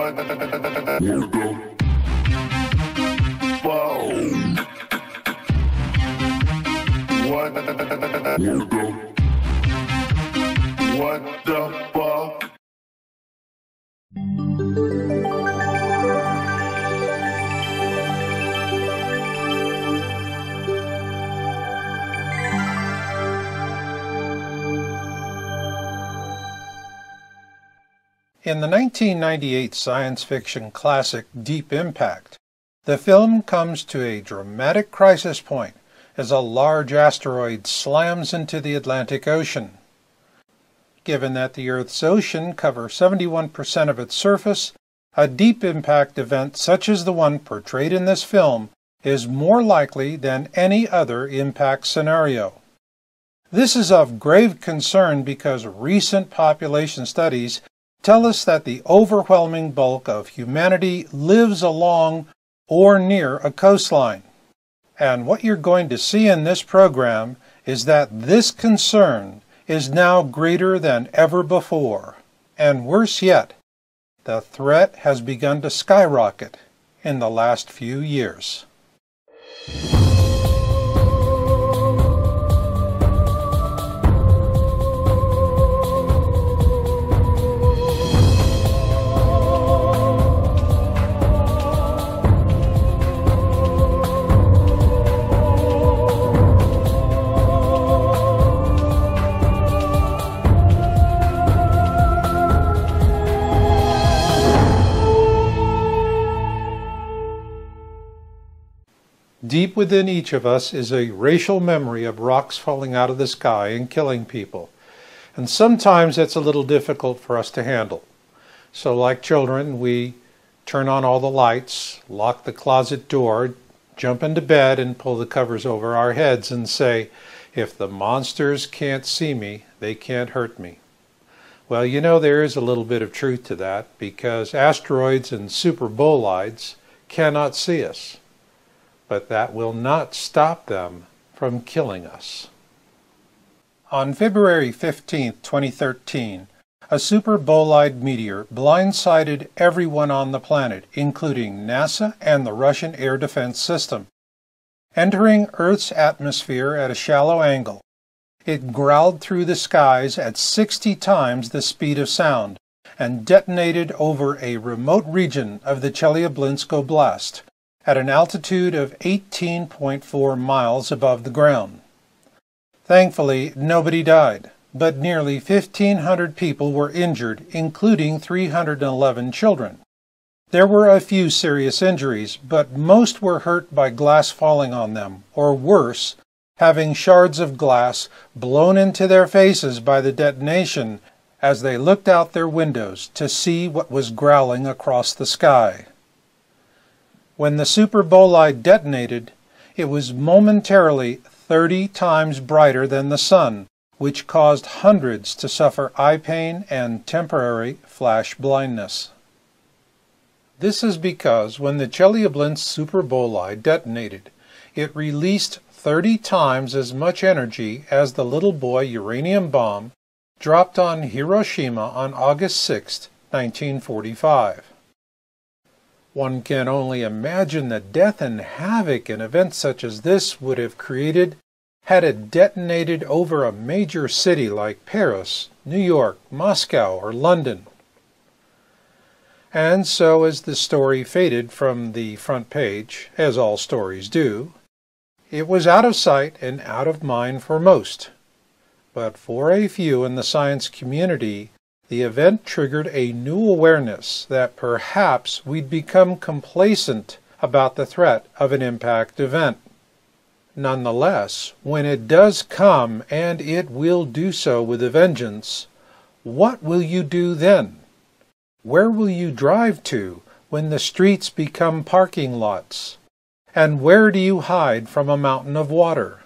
What the fuck? What the fuck? In the 1998 science fiction classic Deep Impact, the film comes to a dramatic crisis point as a large asteroid slams into the Atlantic Ocean. Given that the Earth's ocean covers 71% of its surface, a deep impact event such as the one portrayed in this film is more likely than any other impact scenario. This is of grave concern because recent population studies tell us that the overwhelming bulk of humanity lives along or near a coastline. And what you're going to see in this program is that this concern is now greater than ever before. And worse yet, the threat has begun to skyrocket in the last few years. Deep within each of us is a racial memory of rocks falling out of the sky and killing people. And sometimes it's a little difficult for us to handle. So like children, we turn on all the lights, lock the closet door, jump into bed and pull the covers over our heads and say, if the monsters can't see me, they can't hurt me. Well, you know, there is a little bit of truth to that because asteroids and superbolides cannot see us. But that will not stop them from killing us. On February 15, 2013, a superbolide meteor blindsided everyone on the planet, including NASA and the Russian Air Defense System. Entering Earth's atmosphere at a shallow angle, it growled through the skies at 60 times the speed of sound and detonated over a remote region of the Chelyabinsk Oblast, at an altitude of 18.4 miles above the ground. Thankfully, nobody died, but nearly 1,500 people were injured, including 311 children. There were a few serious injuries, but most were hurt by glass falling on them, or worse, having shards of glass blown into their faces by the detonation as they looked out their windows to see what was growling across the sky. When the superbolide detonated, it was momentarily 30 times brighter than the sun, which caused hundreds to suffer eye pain and temporary flash blindness. This is because when the Chelyabinsk superbolide detonated, it released 30 times as much energy as the little boy uranium bomb dropped on Hiroshima on August 6, 1945. One can only imagine the death and havoc an event such as this would have created had it detonated over a major city like Paris, New York, Moscow, or London. And so as the story faded from the front page, as all stories do, it was out of sight and out of mind for most. But for a few in the science community, the event triggered a new awareness that perhaps we'd become complacent about the threat of an impact event. Nonetheless, when it does come, and it will do so with a vengeance, what will you do then? Where will you drive to when the streets become parking lots? And where do you hide from a mountain of water?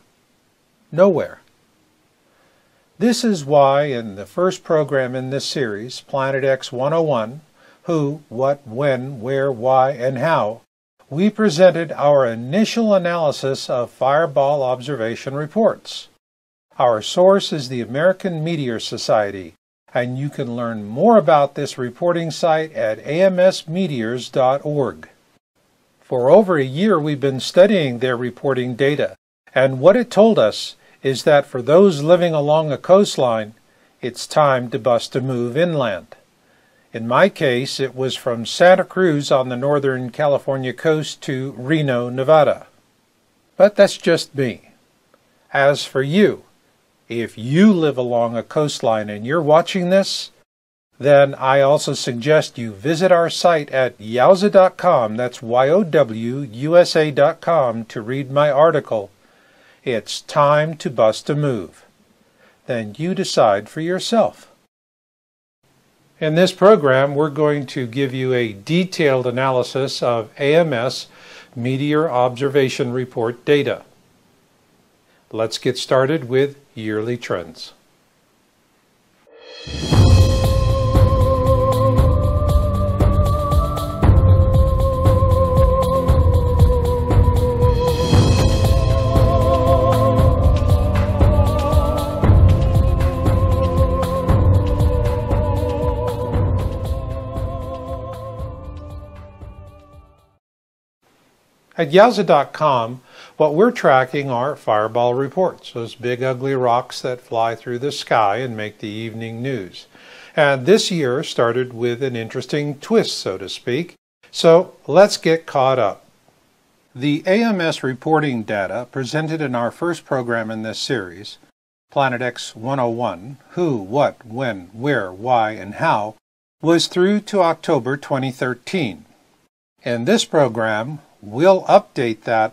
Nowhere. This is why in the first program in this series, Planet X 101, Who, What, When, Where, Why, and How, we presented our initial analysis of fireball observation reports. Our source is the American Meteor Society, and you can learn more about this reporting site at amsmeteors.org. For over a year, we've been studying their reporting data, and what it told us is that for those living along a coastline, it's time to bust a move inland. In my case, it was from Santa Cruz on the northern California coast to Reno, Nevada. But that's just me. As for you, if you live along a coastline and you're watching this, then I also suggest you visit our site at yowza.com, that's YOWUSA.com, to read my article, It's Time to Bust a Move. Then you decide for yourself. In this program, we're going to give you a detailed analysis of AMS Meteor Observation Report data. Let's get started with yearly trends. At yowza.com, what we're tracking are fireball reports, those big ugly rocks that fly through the sky and make the evening news. And this year started with an interesting twist, so to speak. So let's get caught up. The AMS reporting data presented in our first program in this series, Planet X 101, Who, What, When, Where, Why, and How, was through to October 2013. In this program, we'll update that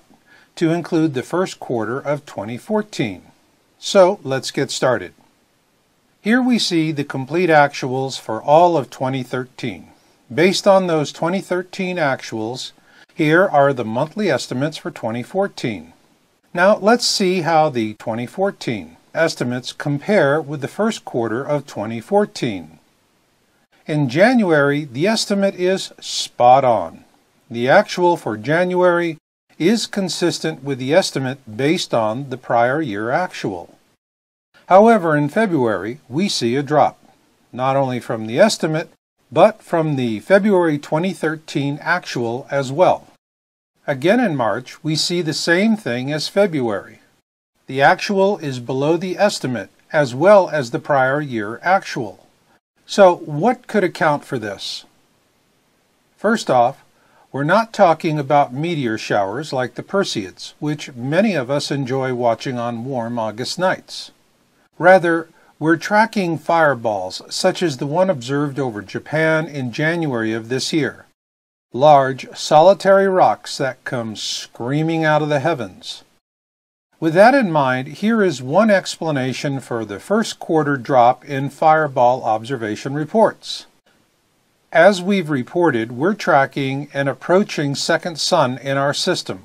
to include the first quarter of 2014. So let's get started. Here we see the complete actuals for all of 2013. Based on those 2013 actuals, here are the monthly estimates for 2014. Now let's see how the 2014 estimates compare with the first quarter of 2014. In January, the estimate is spot on. The actual for January is consistent with the estimate based on the prior year actual. However, in February, we see a drop, not only from the estimate, but from the February 2013 actual as well. Again in March, we see the same thing as February. The actual is below the estimate as well as the prior year actual. So what could account for this? First off, we're not talking about meteor showers like the Perseids, which many of us enjoy watching on warm August nights. Rather, we're tracking fireballs such as the one observed over Japan in January of this year. Large, solitary rocks that come screaming out of the heavens. With that in mind, here is one explanation for the first quarter drop in fireball observation reports. As we've reported, we're tracking an approaching second sun in our system.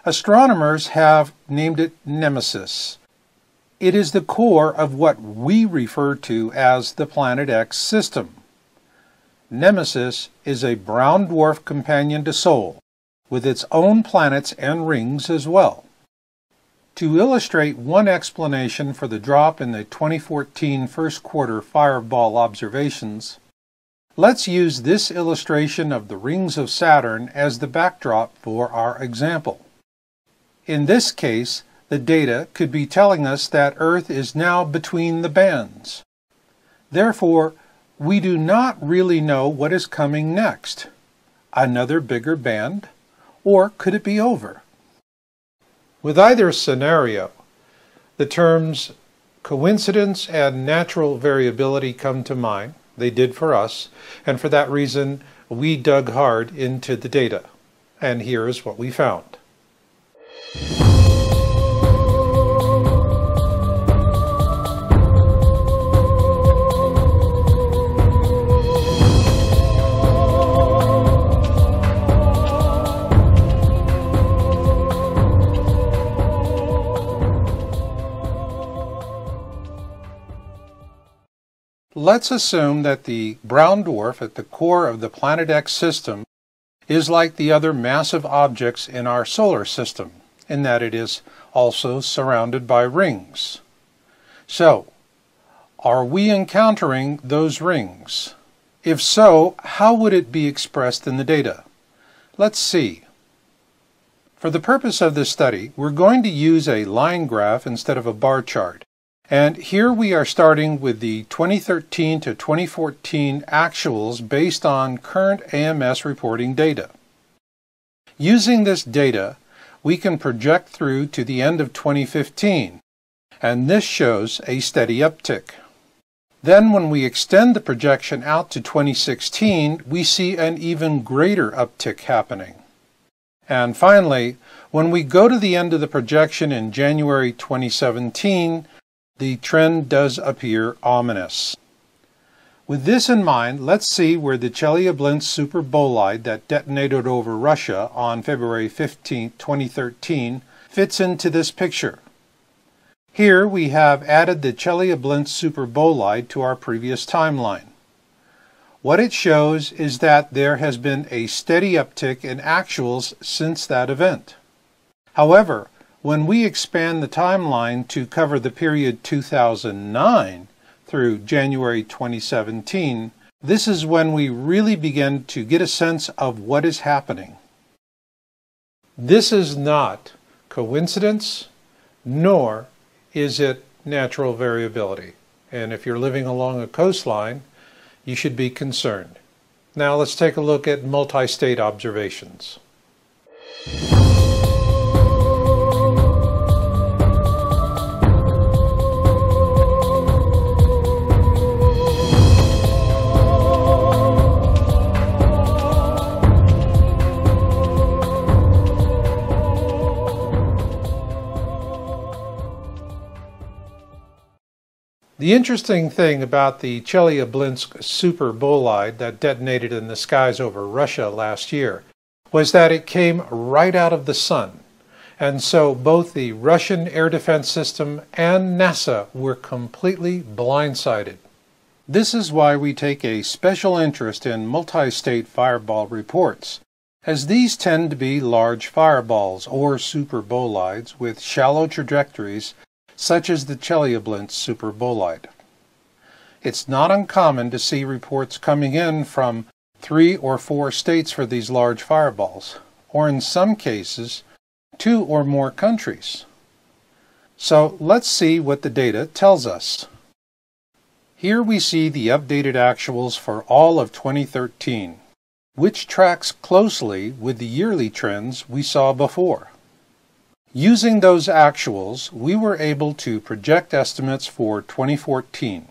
Astronomers have named it Nemesis. It is the core of what we refer to as the Planet X system. Nemesis is a brown dwarf companion to Sol, with its own planets and rings as well. To illustrate one explanation for the drop in the 2014 first quarter fireball observations, let's use this illustration of the rings of Saturn as the backdrop for our example. In this case, the data could be telling us that Earth is now between the bands. Therefore, we do not really know what is coming next. Another bigger band? Or could it be over? With either scenario, the terms coincidence and natural variability come to mind. They did for us, and for that reason, we dug hard into the data. And here is what we found. Let's assume that the brown dwarf at the core of the Planet X system is like the other massive objects in our solar system, in that it is also surrounded by rings. So, Are we encountering those rings? If so, how would it be expressed in the data? Let's see. For the purpose of this study, we're going to use a line graph instead of a bar chart. And here we are starting with the 2013 to 2014 actuals based on current AMS reporting data. Using this data, we can project through to the end of 2015, and this shows a steady uptick. Then when we extend the projection out to 2016, we see an even greater uptick happening. And finally, when we go to the end of the projection in January 2017, the trend does appear ominous. With this in mind, let's see where the Chelyabinsk super bolide that detonated over Russia on February 15, 2013 fits into this picture. Here we have added the Chelyabinsk super bolide to our previous timeline. What it shows is that there has been a steady uptick in actuals since that event. However, when we expand the timeline to cover the period 2009 through January 2017, this is when we really begin to get a sense of what is happening. This is not coincidence, nor is it natural variability. And if you're living along a coastline, you should be concerned. Now let's take a look at multi-state observations. The interesting thing about the Chelyabinsk super bolide that detonated in the skies over Russia last year was that it came right out of the sun. And so both the Russian air defense system and NASA were completely blindsided. This is why we take a special interest in multi-state fireball reports, as these tend to be large fireballs or super bolides with shallow trajectories such as the Chelyabinsk super bolide. It's not uncommon to see reports coming in from 3 or 4 states for these large fireballs, or in some cases, 2 or more countries. So let's see what the data tells us. Here we see the updated actuals for all of 2013, which tracks closely with the yearly trends we saw before. Using those actuals, we were able to project estimates for 2014.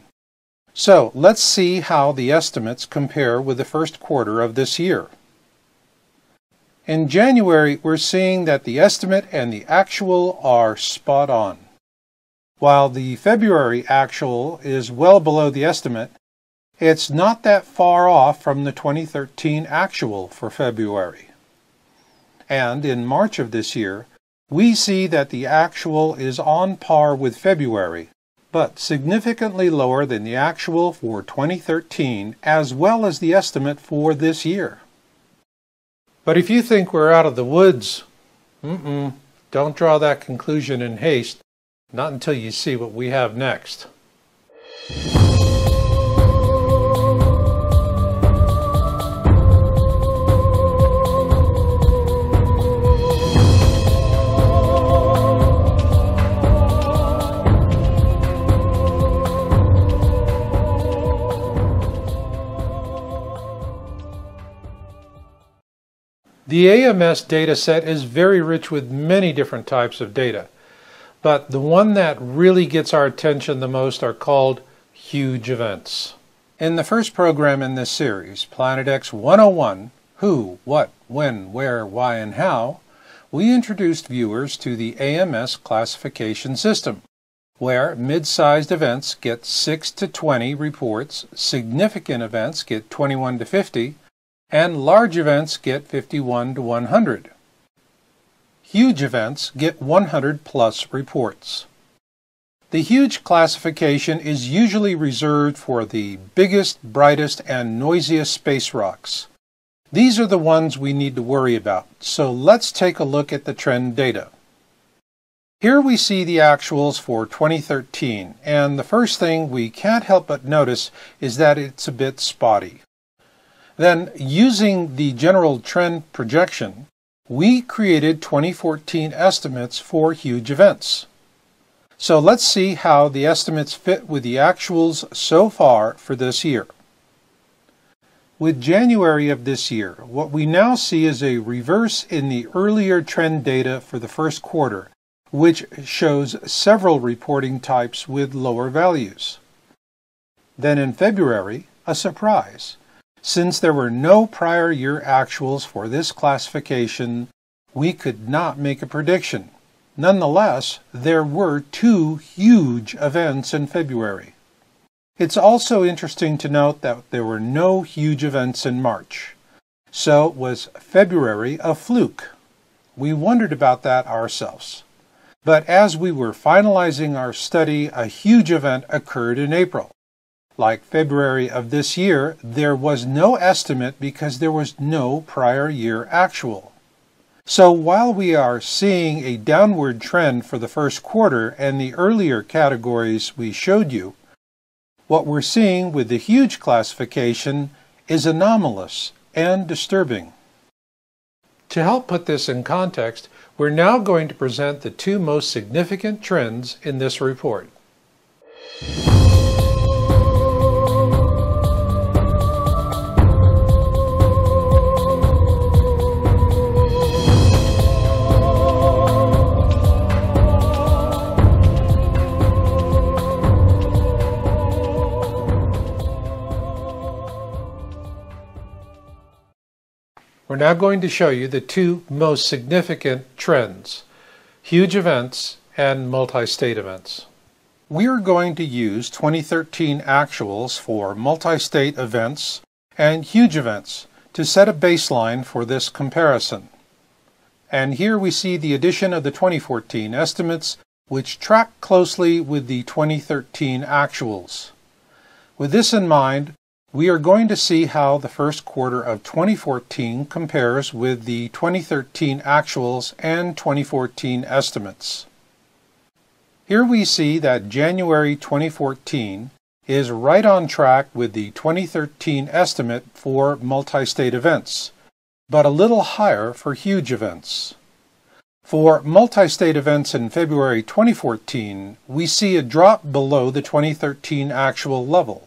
So let's see how the estimates compare with the first quarter of this year. In January, we're seeing that the estimate and the actual are spot on. While the February actual is well below the estimate, it's not that far off from the 2013 actual for February. And in March of this year, we see that the actual is on par with February, but significantly lower than the actual for 2013 as well as the estimate for this year. But if you think we're out of the woods, don't draw that conclusion in haste, not until you see what we have next. The AMS data set is very rich with many different types of data, but the one that really gets our attention the most are called huge events. In the first program in this series, Planet X 101, Who, What, When, Where, Why, and How, we introduced viewers to the AMS classification system, where mid-sized events get 6 to 20 reports, significant events get 21 to 50, and large events get 51 to 100. Huge events get 100 plus reports. The huge classification is usually reserved for the biggest, brightest, and noisiest space rocks. These are the ones we need to worry about, so let's take a look at the trend data. Here we see the actuals for 2013, and the first thing we can't help but notice is that it's a bit spotty. Then, using the general trend projection, we created 2014 estimates for huge events. So let's see how the estimates fit with the actuals so far for this year. With January of this year, what we now see is a reverse in the earlier trend data for the first quarter, which shows several reporting types with lower values. Then in February, a surprise. Since there were no prior year actuals for this classification, we could not make a prediction. Nonetheless, there were 2 huge events in February. It's also interesting to note that there were no huge events in March. So was February a fluke? We wondered about that ourselves. But as we were finalizing our study, a huge event occurred in April. Like February of this year, there was no estimate because there was no prior year actual. So while we are seeing a downward trend for the first quarter and the earlier categories we showed you, what we're seeing with the huge classification is anomalous and disturbing. To help put this in context, we're now going to present the 2 most significant trends in this report. We're now going to show you the 2 most significant trends, huge events and multi-state events. We are going to use 2013 actuals for multi-state events and huge events to set a baseline for this comparison. And here we see the addition of the 2014 estimates, which track closely with the 2013 actuals. With this in mind, we are going to see how the first quarter of 2014 compares with the 2013 actuals and 2014 estimates. Here we see that January 2014 is right on track with the 2013 estimate for multi-state events, but a little higher for huge events. For multi-state events in February 2014, we see a drop below the 2013 actual level.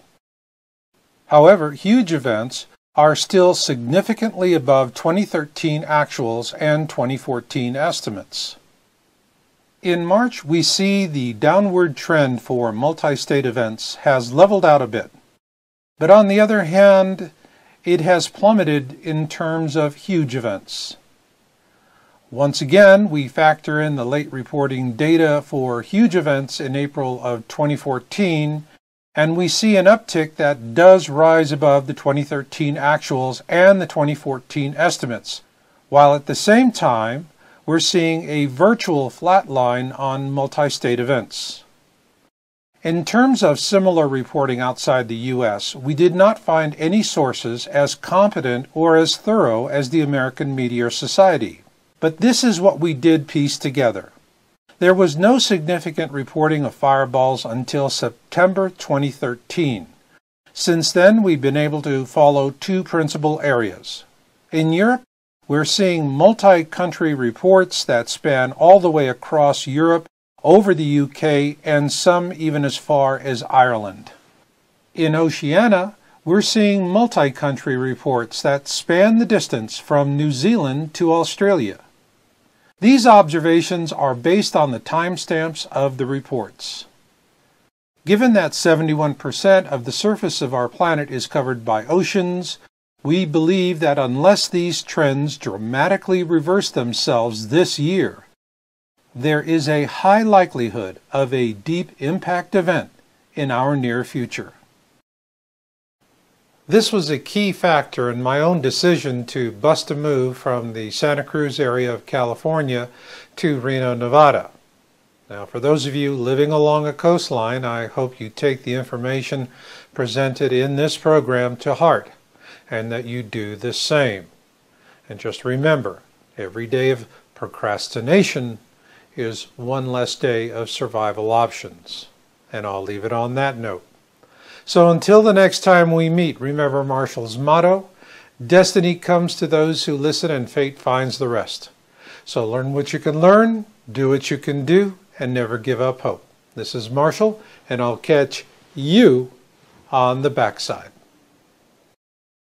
However, huge events are still significantly above 2013 actuals and 2014 estimates. In March, we see the downward trend for multi-state events has leveled out a bit. But on the other hand, it has plummeted in terms of huge events. Once again, we factor in the late reporting data for huge events in April of 2014, and we see an uptick that does rise above the 2013 actuals and the 2014 estimates, while at the same time we're seeing a virtual flat line on multi-state events. In terms of similar reporting outside the U.S., we did not find any sources as competent or as thorough as the American Meteor Society, but this is what we did piece together. There was no significant reporting of fireballs until September 2013. Since then, we've been able to follow 2 principal areas. In Europe, we're seeing multi-country reports that span all the way across Europe, over the UK, and some even as far as Ireland. In Oceania, we're seeing multi-country reports that span the distance from New Zealand to Australia. These observations are based on the timestamps of the reports. Given that 71% of the surface of our planet is covered by oceans, we believe that unless these trends dramatically reverse themselves this year, there is a high likelihood of a deep impact event in our near future. This was a key factor in my own decision to bust a move from the Santa Cruz area of California to Reno, Nevada. Now, for those of you living along a coastline, I hope you take the information presented in this program to heart, and that you do the same. And just remember, every day of procrastination is one less day of survival options. And I'll leave it on that note. So until the next time we meet, remember Marshall's motto, destiny comes to those who listen and fate finds the rest. So learn what you can learn, do what you can do, and never give up hope. This is Marshall, and I'll catch you on the backside.